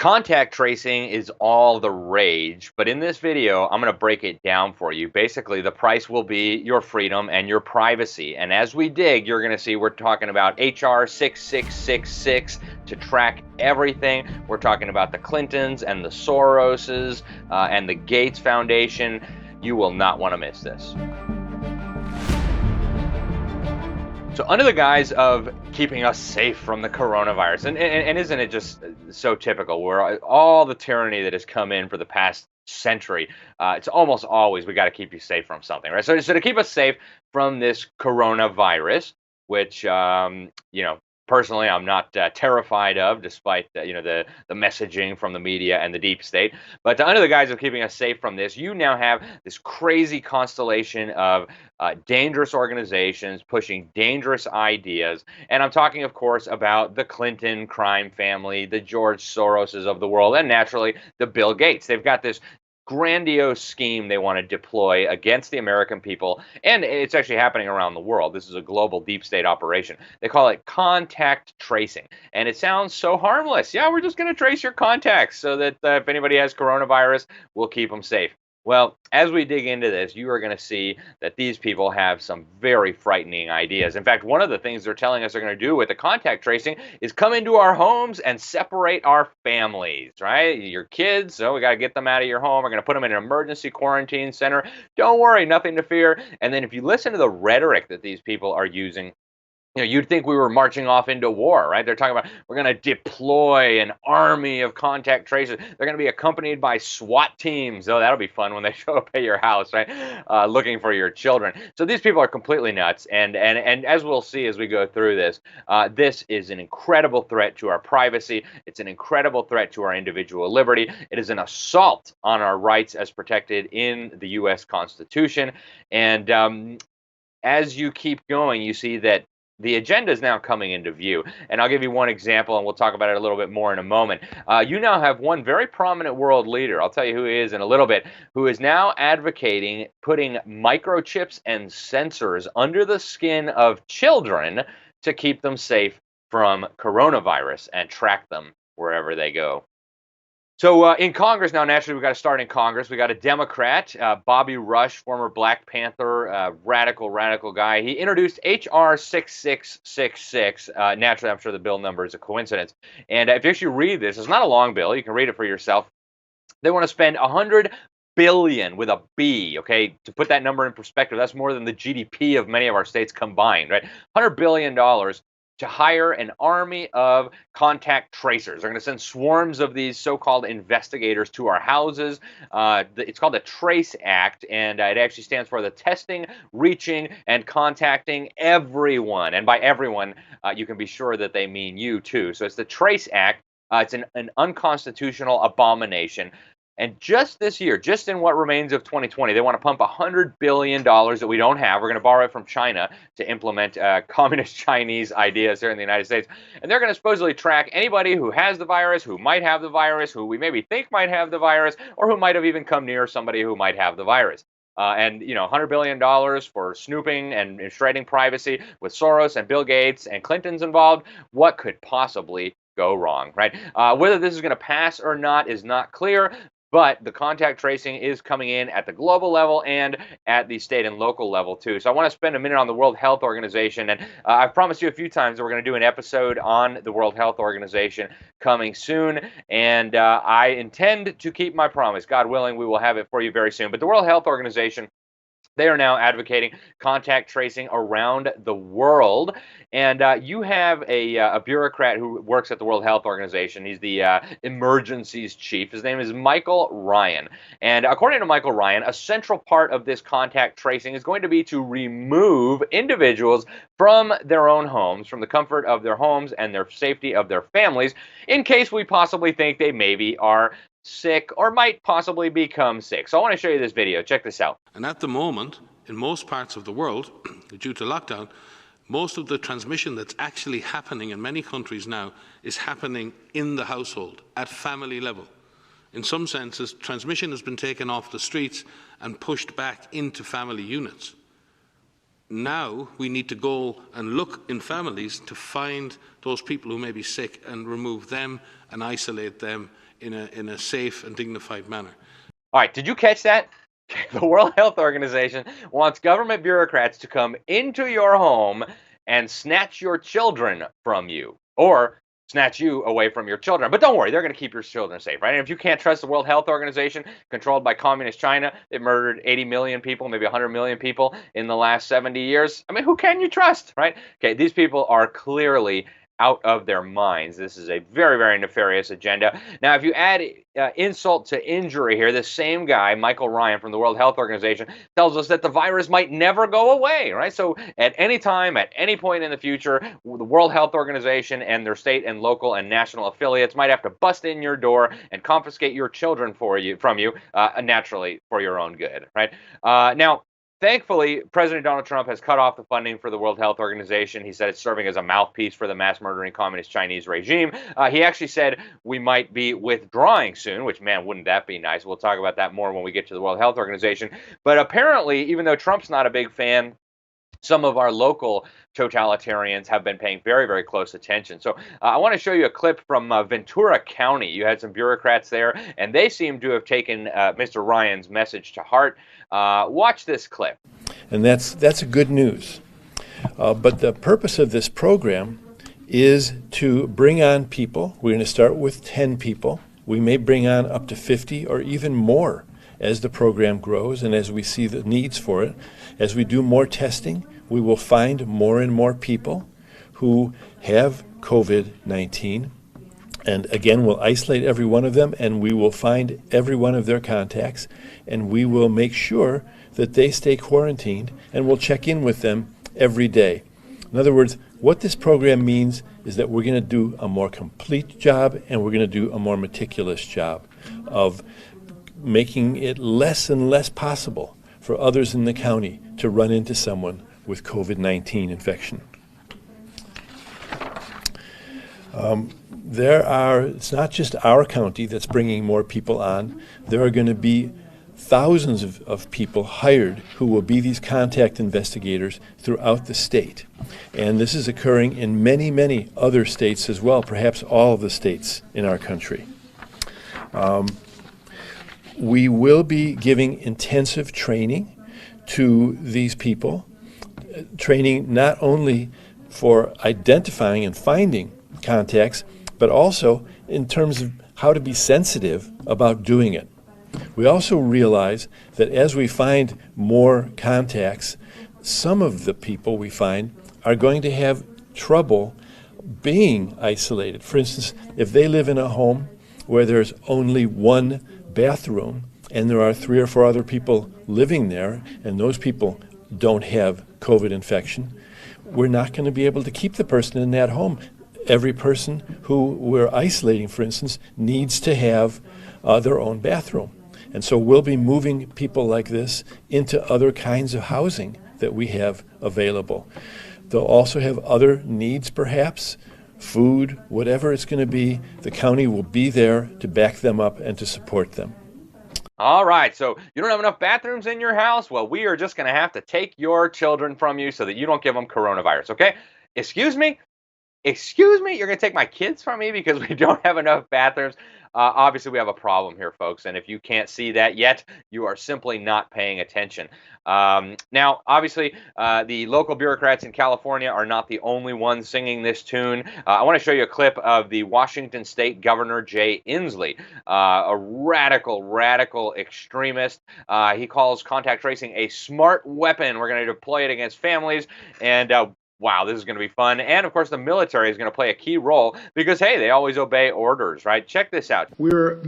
Contact tracing is all the rage, but in this video, I'm going to break it down for you. Basically, the price will be your freedom and your privacy. And as we dig, you're going to see we're talking about HR 6666 to track everything. We're talking about the Clintons and the Soroses and the Gates Foundation. You will not want to miss this. So under the guise of keeping us safe from the coronavirus, and isn't it just so typical, where all the tyranny that has come in for the past century, it's almost always we got to keep you safe from something, right? So to keep us safe from this coronavirus, which personally I'm not terrified of, despite the messaging from the media and the deep state. But under the guise of keeping us safe from this, you now have this crazy constellation of dangerous organizations pushing dangerous ideas. And I'm talking, of course, about the Clinton crime family, the George Soroses of the world, and naturally the Bill Gates. They've got this grandiose scheme they want to deploy against the American people, and it's actually happening around the world. This is a global deep state operation. They call it contact tracing, and it sounds so harmless. Yeah, we're just going to trace your contacts so that if anybody has coronavirus, we'll keep them safe. Well, as we dig into this, you are going to see that these people have some very frightening ideas. In fact, one of the things they're telling us they're going to do with the contact tracing is come into our homes and separate our families, right? Your kids, so we got to get them out of your home. We're going to put them in an emergency quarantine center. Don't worry, nothing to fear. And then if you listen to the rhetoric that these people are using, you'd think we were marching off into war, right? They're talking about we're going to deploy an army of contact tracers. They're going to be accompanied by SWAT teams. Oh, that'll be fun when they show up at your house, right? Looking for your children. So these people are completely nuts. And as we'll see as we go through this, this is an incredible threat to our privacy. It's an incredible threat to our individual liberty. It is an assault on our rights as protected in the U.S. Constitution. And as you keep going, you see that the agenda is now coming into view. And I'll give you one example, and we'll talk about it a little bit more in a moment. You now have one very prominent world leader, I'll tell you who he is in a little bit, who is now advocating putting microchips and sensors under the skin of children to keep them safe from coronavirus and track them wherever they go. So in Congress now, naturally, we've got to start in Congress. We got a Democrat, Bobby Rush, former Black Panther, radical guy. He introduced HR 6666. Naturally, I'm sure the bill number is a coincidence. And if you actually read this, it's not a long bill. You can read it for yourself. They want to spend $100 billion with a B, okay? To put that number in perspective, that's more than the GDP of many of our states combined, right? $100 billion to hire an army of contact tracers. They're going to send swarms of these so-called investigators to our houses. It's called the TRACE Act, and it actually stands for the Testing, Reaching, and Contacting Everyone. And by everyone, you can be sure that they mean you too. So it's the TRACE Act. It's an unconstitutional abomination. And just this year, just in what remains of 2020, they want to pump $100 billion that we don't have. We're going to borrow it from China to implement communist Chinese ideas here in the United States. And they're going to supposedly track anybody who has the virus, who might have the virus, who we maybe think might have the virus, or who might have even come near somebody who might have the virus. And $100 billion for snooping and shredding privacy with Soros and Bill Gates and Clinton's involved. What could possibly go wrong, right? Whether this is going to pass or not is not clear. But the contact tracing is coming in at the global level and at the state and local level too. So I want to spend a minute on the World Health Organization. And I've promised you a few times that we're going to do an episode on the World Health Organization coming soon. And I intend to keep my promise. God willing, we will have it for you very soon. But the World Health Organization, they are now advocating contact tracing around the world. And you have a bureaucrat who works at the World Health Organization. He's the emergencies chief. His name is Michael Ryan. And according to Michael Ryan, a central part of this contact tracing is going to be to remove individuals from their own homes, from the comfort of their homes and their safety of their families, in case we possibly think they maybe are sick or might possibly become sick. So I want to show you this video. Check this out. And at the moment, in most parts of the world, due to lockdown, most of the transmission that's actually happening in many countries now is happening in the household, at family level. In some senses, transmission has been taken off the streets and pushed back into family units. Now we need to go and look in families to find those people who may be sick and remove them and isolate them in a safe and dignified manner. All right, did you catch that? The World Health Organization wants government bureaucrats to come into your home and snatch your children from you, or snatch you away from your children. But don't worry, they're going to keep your children safe, right? And if you can't trust the World Health Organization, controlled by communist China, they murdered 80 million people, maybe 100 million people in the last 70 years. I mean, who can you trust, right? Okay, these people are clearly out of their minds. This is a very, very nefarious agenda. Now, if you add insult to injury here, this same guy, Michael Ryan from the World Health Organization, tells us that the virus might never go away, right? So at any time, at any point in the future, the World Health Organization and their state and local and national affiliates might have to bust in your door and confiscate your children from you, naturally for your own good, right? Now, thankfully, President Donald Trump has cut off the funding for the World Health Organization. He said it's serving as a mouthpiece for the mass murdering communist Chinese regime. He actually said we might be withdrawing soon, which, man, wouldn't that be nice? We'll talk about that more when we get to the World Health Organization. But apparently, even though Trump's not a big fan, some of our local totalitarians have been paying very, very close attention. So I want to show you a clip from Ventura County. You had some bureaucrats there, and they seem to have taken Mr. Ryan's message to heart. Watch this clip. And that's good news. But the purpose of this program is to bring on people. We're going to start with 10 people. We may bring on up to 50 or even more as the program grows and as we see the needs for it. As we do more testing, we will find more and more people who have COVID-19. And again, we'll isolate every one of them, and we will find every one of their contacts, and we will make sure that they stay quarantined, and we'll check in with them every day. In other words, what this program means is that we're going to do a more complete job, and we're going to do a more meticulous job of making it less and less possible for others in the county to run into someone with COVID-19 infection. It's not just our county that's bringing more people on. There are going to be thousands of people hired who will be these contact investigators throughout the state. And this is occurring in many, many other states as well, perhaps all of the states in our country. We will be giving intensive training to these people, training not only for identifying and finding contacts, but also in terms of how to be sensitive about doing it. We also realize that as we find more contacts, some of the people we find are going to have trouble being isolated. For instance, if they live in a home where there's only one bathroom and there are 3 or 4 other people living there, and those people don't have COVID infection, we're not going to be able to keep the person in that home. Every person who we're isolating, for instance, needs to have their own bathroom. And so we'll be moving people like this into other kinds of housing that we have available. They'll also have other needs, perhaps, food, whatever it's going to be. The county will be there to back them up and to support them. All right, so you don't have enough bathrooms in your house? Well, we are just going to have to take your children from you so that you don't give them coronavirus, okay? Excuse me? Excuse me? You're going to take my kids from me because we don't have enough bathrooms? Obviously, we have a problem here, folks, and if you can't see that yet, you are simply not paying attention. Now, obviously, the local bureaucrats in California are not the only ones singing this tune. I want to show you a clip of the Washington State Governor Jay Inslee, a radical extremist. He calls contact tracing a smart weapon. We're going to deploy it against families, and wow, this is going to be fun. And, of course, the military is going to play a key role because, hey, they always obey orders, right? Check this out. We're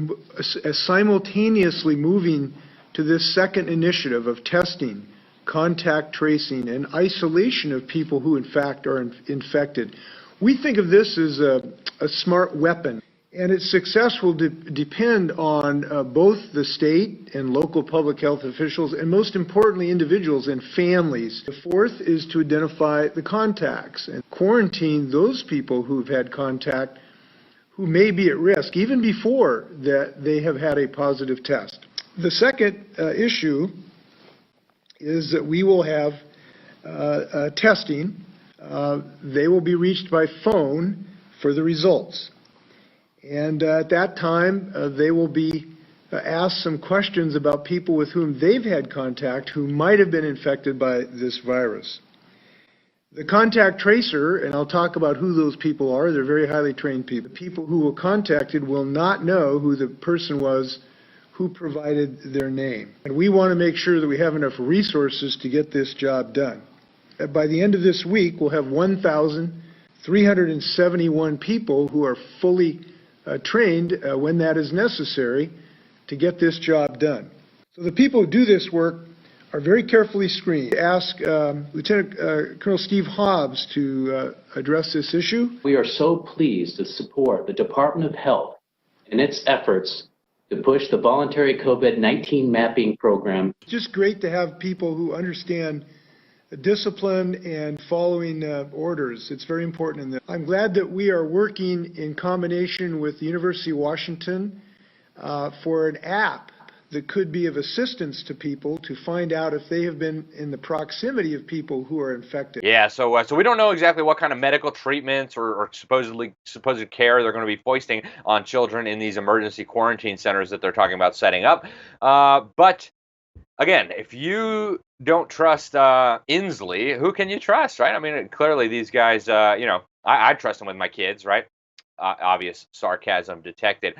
simultaneously moving to this second initiative of testing, contact tracing, and isolation of people who, in fact, are infected. We think of this as a smart weapon, and its success will depend on both the state and local public health officials, and most importantly, individuals and families. The fourth is to identify the contacts and quarantine those people who've had contact who may be at risk, even before that they have had a positive test. The second issue is that we will have testing, they will be reached by phone for the results. And at that time, they will be asked some questions about people with whom they've had contact who might have been infected by this virus. The contact tracer, and I'll talk about who those people are, they're very highly trained people. The people who were contacted will not know who the person was who provided their name. And we want to make sure that we have enough resources to get this job done. By the end of this week, we'll have 1,371 people who are fully trained when that is necessary to get this job done. So the people who do this work are very carefully screened. Ask Lieutenant Colonel Steve Hobbs to address this issue. We are so pleased to support the Department of Health in its efforts to push the voluntary COVID-19 mapping program. It's just great to have people who understand discipline and following orders. It's very important in this. I'm glad that we are working in combination with the University of Washington for an app that could be of assistance to people to find out if they have been in the proximity of people who are infected. Yeah, so we don't know exactly what kind of medical treatments or supposed care they're going to be foisting on children in these emergency quarantine centers that they're talking about setting up. But again, if you don't trust Inslee, who can you trust, right? I mean, clearly these guys, I trust them with my kids, right? Obvious sarcasm detected.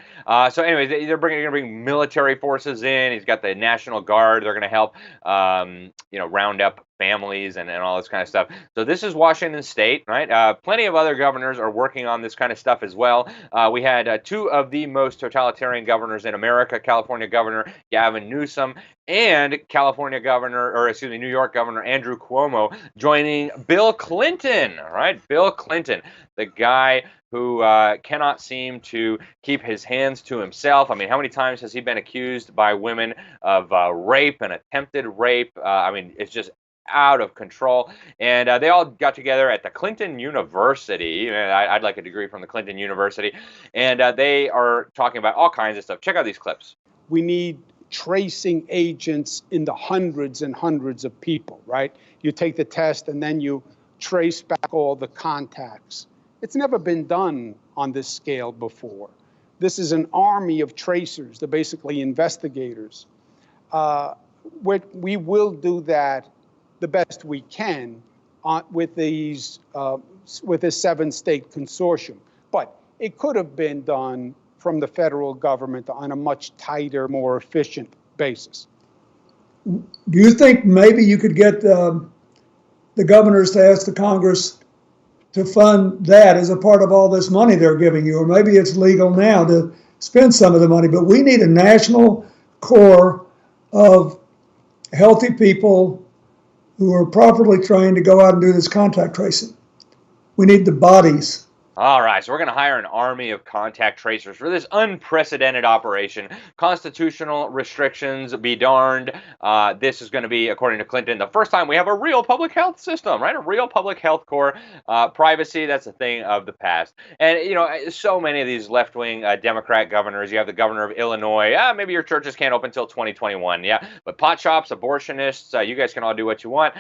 So anyway, they're going to bring military forces in. He's got the National Guard. They're going to help, round up families and all this kind of stuff. So this is Washington State, right? Plenty of other governors are working on this kind of stuff as well. We had two of the most totalitarian governors in America, California Governor Gavin Newsom and New York Governor Andrew Cuomo joining Bill Clinton, right? Bill Clinton, the guy who cannot seem to keep his hands to himself. I mean, how many times has he been accused by women of rape and attempted rape? I mean, it's just out of control. And they all got together at the Clinton University. I'd like a degree from the Clinton University. And they are talking about all kinds of stuff. Check out these clips. We need tracing agents in the hundreds and hundreds of people, right? You take the test and then you trace back all the contacts. It's never been done on this scale before. This is an army of tracers. They're basically investigators. We will do that the best we can with this 7-state consortium. But it could have been done from the federal government on a much tighter, more efficient basis. Do you think maybe you could get the governors to ask the Congress to fund that as a part of all this money they're giving you? Or maybe it's legal now to spend some of the money, but we need a national core of healthy people who are properly trained to go out and do this contact tracing. We need the bodies. All right, so we're going to hire an army of contact tracers for this unprecedented operation. Constitutional restrictions be darned. This is going to be, according to Clinton, the first time we have a real public health system, right? A real public health core. Privacy, that's a thing of the past. And, so many of these left-wing Democrat governors, you have the governor of Illinois. Maybe your churches can't open until 2021, yeah. But pot shops, abortionists, you guys can all do what you want.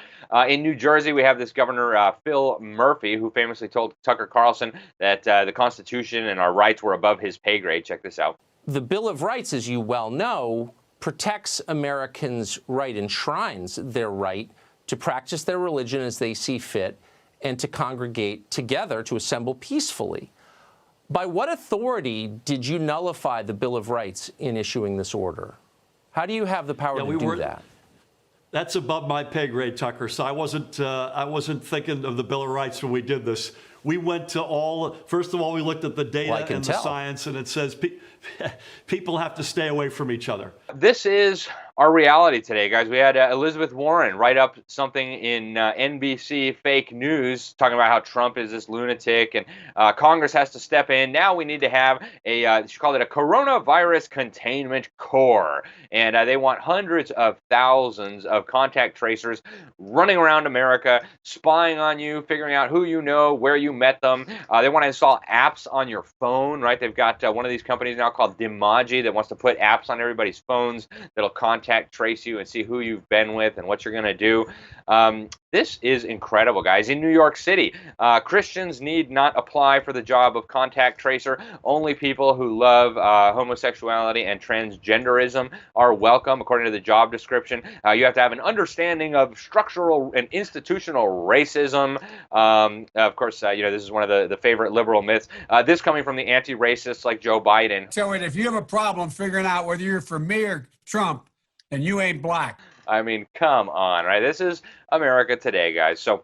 In New Jersey, we have this governor, Phil Murphy, who famously told Tucker Carlson that the Constitution and our rights were above his pay grade. Check this out. The Bill of Rights, as you well know, protects Americans' right, enshrines their right to practice their religion as they see fit and to congregate together, to assemble peacefully. By what authority did you nullify the Bill of Rights in issuing this order? How do you have the power to do that? That's above my pay grade, Tucker. So I wasn't thinking of the Bill of Rights when we did this. We went to first of all, we looked at the data and the science, and it says people have to stay away from each other. This is our reality today, guys. We had Elizabeth Warren write up something in NBC fake news talking about how Trump is this lunatic and Congress has to step in. Now we need to have she called it a coronavirus containment corps. And they want hundreds of thousands of contact tracers running around America, spying on you, figuring out who you know, where you met them. They want to install apps on your phone, right? They've got one of these companies now called Demaji that wants to put apps on everybody's phones that'll contact contact trace you and see who you've been with and what you're going to do. This is incredible, guys. In New York City, Christians need not apply for the job of contact tracer. Only people who love homosexuality and transgenderism are welcome, according to the job description. You have to have an understanding of structural and institutional racism. Of course, this is one of the favorite liberal myths. This coming from the anti-racists like Joe Biden. So if you have a problem figuring out whether you're for me or Trump, then you ain't black. I mean, come on, right? This is America today, guys. So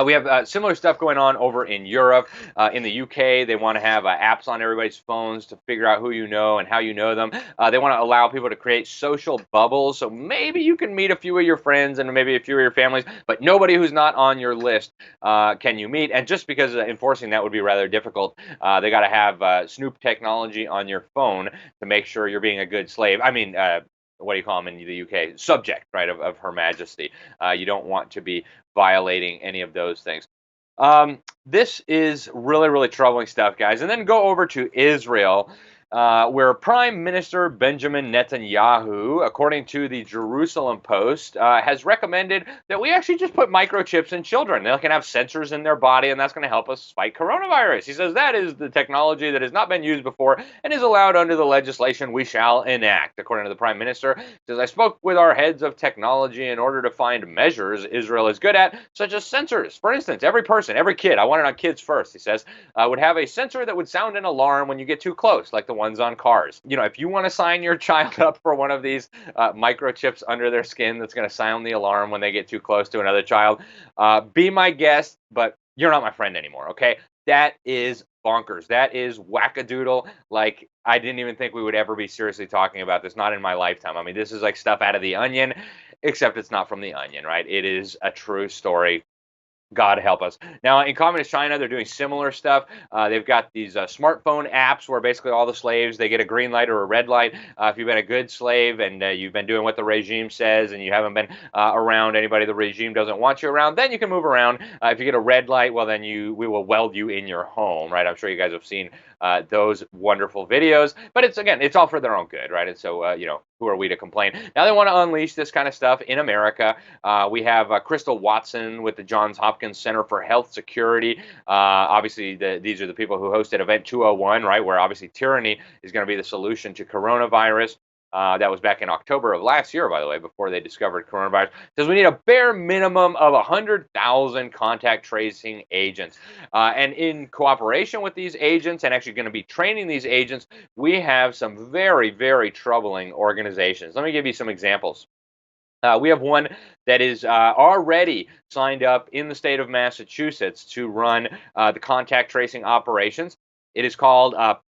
we have similar stuff going on over in Europe. In the UK, they want to have apps on everybody's phones to figure out who you know and how you know them. They want to allow people to create social bubbles. So maybe you can meet a few of your friends and maybe a few of your families, but nobody who's not on your list can you meet. And just because enforcing that would be rather difficult, they got to have Snoop technology on your phone to make sure you're being a good slave. I mean, what do you call them in the UK? Subject, right, of Her Majesty. You don't want to be violating any of those things. This is really, really troubling stuff, guys. And then go over to Israel, where Prime Minister Benjamin Netanyahu, according to the Jerusalem Post, has recommended that we actually just put microchips in children. They can have sensors in their body, and that's going to help us fight coronavirus. He says that is the technology that has not been used before and is allowed under the legislation we shall enact, according to the Prime Minister. He says, I spoke with our heads of technology in order to find measures Israel is good at, such as sensors. For instance, every person, every kid, I want it on kids first, he says, would have a sensor that would sound an alarm when you get too close, like the ones on cars. If you want to sign your child up for one of these microchips under their skin that's going to sound the alarm when they get too close to another child, be my guest, but you're not my friend anymore, okay? That is bonkers. That is wackadoodle. Like, I didn't even think we would ever be seriously talking about this, not in my lifetime. I mean, this is like stuff out of The Onion, except it's not from The Onion, right? It is a true story. God help us. Now, in communist China, they're doing similar stuff. They've got these smartphone apps where basically all the slaves, they get a green light or a red light. If you've been a good slave and you've been doing what the regime says and you haven't been around anybody the regime doesn't want you around, then you can move around. If you get a red light, well, then we will weld you in your home, right? I'm sure you guys have seen those wonderful videos. But it's all for their own good, right? And so, who are we to complain? Now they want to unleash this kind of stuff in America. We have Crystal Watson with the Johns Hopkins Center for Health Security. Obviously, these are the people who hosted Event 201, right, where obviously tyranny is going to be the solution to coronavirus. That was back in October of last year, by the way, before they discovered coronavirus. Says we need a bare minimum of 100,000 contact tracing agents. And in cooperation with these agents and actually going to be training these agents, we have some very, very troubling organizations. Let me give you some examples. We have one that is already signed up in the state of Massachusetts to run the contact tracing operations. It is called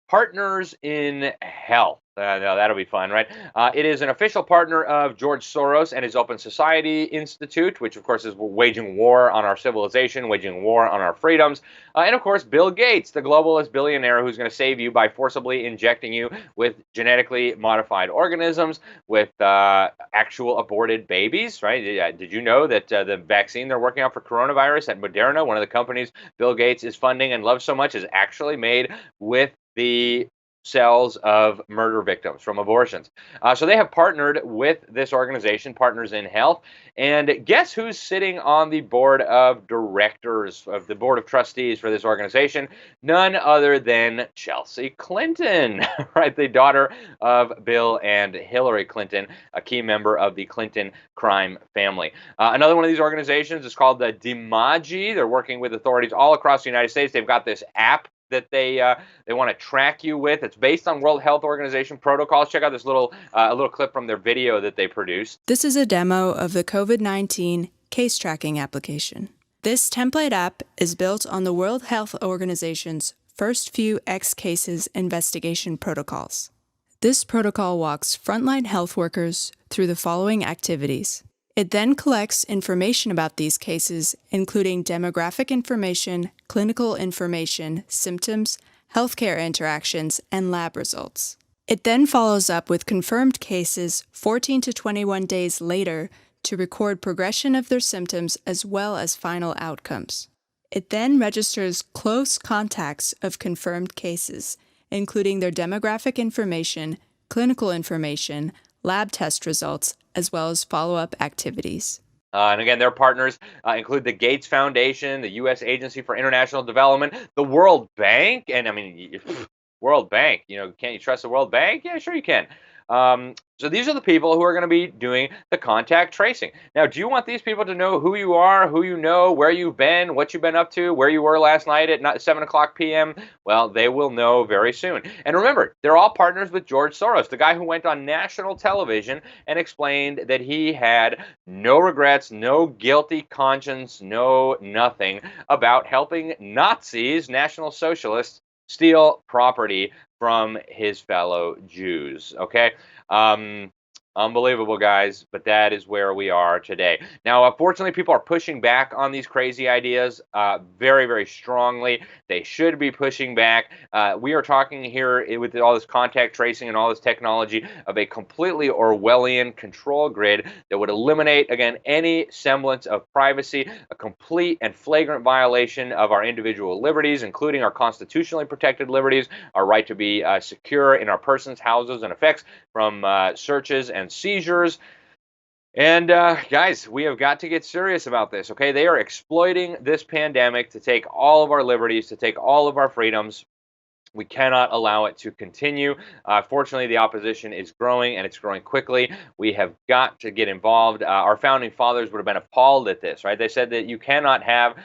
Partners in Health. No, that'll be fun, right? It is an official partner of George Soros and his Open Society Institute, which, of course, is waging war on our civilization, waging war on our freedoms. And, of course, Bill Gates, the globalist billionaire who's going to save you by forcibly injecting you with genetically modified organisms, with actual aborted babies, right? Did you know that the vaccine they're working on for coronavirus at Moderna, one of the companies Bill Gates is funding and loves so much, is actually made with the cells of murder victims from abortions. So they have partnered with this organization, Partners in Health. And guess who's sitting on the board of directors, of the board of trustees for this organization? None other than Chelsea Clinton, right? The daughter of Bill and Hillary Clinton, a key member of the Clinton crime family. Another one of these organizations is called the DiMaggio. They're working with authorities all across the United States. They've got this app that they want to track you with. It's based on World Health Organization protocols. Check out this little clip from their video that they produced. This is a demo of the COVID-19 case tracking application. This template app is built on the World Health Organization's first few X cases investigation protocols. This protocol walks frontline health workers through the following activities. It then collects information about these cases, including demographic information, clinical information, symptoms, healthcare interactions, and lab results. It then follows up with confirmed cases 14 to 21 days later to record progression of their symptoms as well as final outcomes. It then registers close contacts of confirmed cases, including their demographic information, clinical information, lab test results, as well as follow-up activities. And again, their partners include the Gates Foundation, the U.S. Agency for International Development, the World Bank, and I mean, World Bank, can't you trust the World Bank? Yeah, sure you can. So these are the people who are going to be doing the contact tracing. Now, do you want these people to know who you are, who you know, where you've been, what you've been up to, where you were last night at 7 o'clock p.m.? Well, they will know very soon. And remember, they're all partners with George Soros, the guy who went on national television and explained that he had no regrets, no guilty conscience, no nothing about helping Nazis, National Socialists, steal property from his fellow Jews. Okay? Unbelievable, guys, but that is where we are today. Now, unfortunately, people are pushing back on these crazy ideas very, very strongly. They should be pushing back. We are talking here with all this contact tracing and all this technology of a completely Orwellian control grid that would eliminate, again, any semblance of privacy, a complete and flagrant violation of our individual liberties, including our constitutionally protected liberties, our right to be secure in our persons, houses, and effects from searches and seizures. And guys, we have got to get serious about this, okay? They are exploiting this pandemic to take all of our liberties, to take all of our freedoms. We cannot allow it to continue. Fortunately, the opposition is growing, and it's growing quickly. We have got to get involved. Our founding fathers would have been appalled at this, right? They said that you cannot have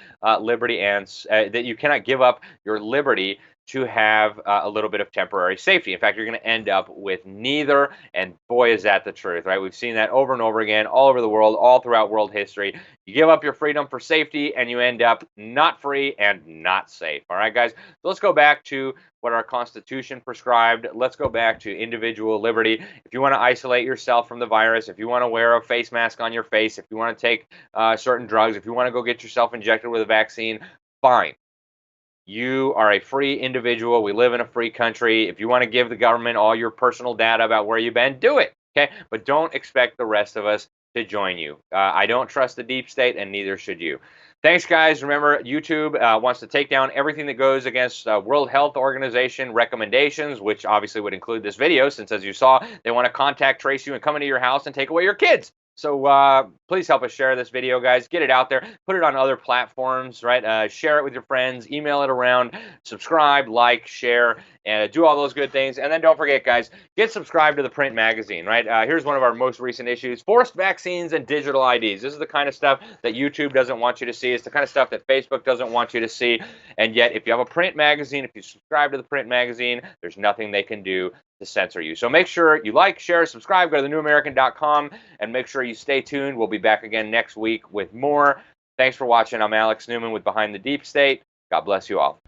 liberty and that you cannot give up your liberty to have a little bit of temporary safety. In fact, you're going to end up with neither, and boy, is that the truth, right? We've seen that over and over again, all over the world, all throughout world history. You give up your freedom for safety, and you end up not free and not safe, all right, guys? So let's go back to what our Constitution prescribed. Let's go back to individual liberty. If you want to isolate yourself from the virus, if you want to wear a face mask on your face, if you want to take certain drugs, if you want to go get yourself injected with a vaccine, fine. You are a free individual. We live in a free country. If you want to give the government all your personal data about where you've been, do it, okay? But don't expect the rest of us to join you. I don't trust the deep state, and neither should you. Thanks, guys. Remember, YouTube wants to take down everything that goes against World Health Organization recommendations, which obviously would include this video, since, as you saw, they want to contact trace you and come into your house and take away your kids. So please help us share this video, guys. Get it out there. Put it on other platforms, right? Share it with your friends. Email it around. Subscribe, like, share, and do all those good things. And then don't forget, guys, get subscribed to the print magazine, right? Here's one of our most recent issues. Forced vaccines and digital IDs. This is the kind of stuff that YouTube doesn't want you to see. It's the kind of stuff that Facebook doesn't want you to see. And yet, if you have a print magazine, if you subscribe to the print magazine, there's nothing they can do to censor you. So make sure you like, share, subscribe, go to thenewamerican.com, and make sure you stay tuned. We'll be back again next week with more. Thanks for watching. I'm Alex Newman with Behind the Deep State. God bless you all.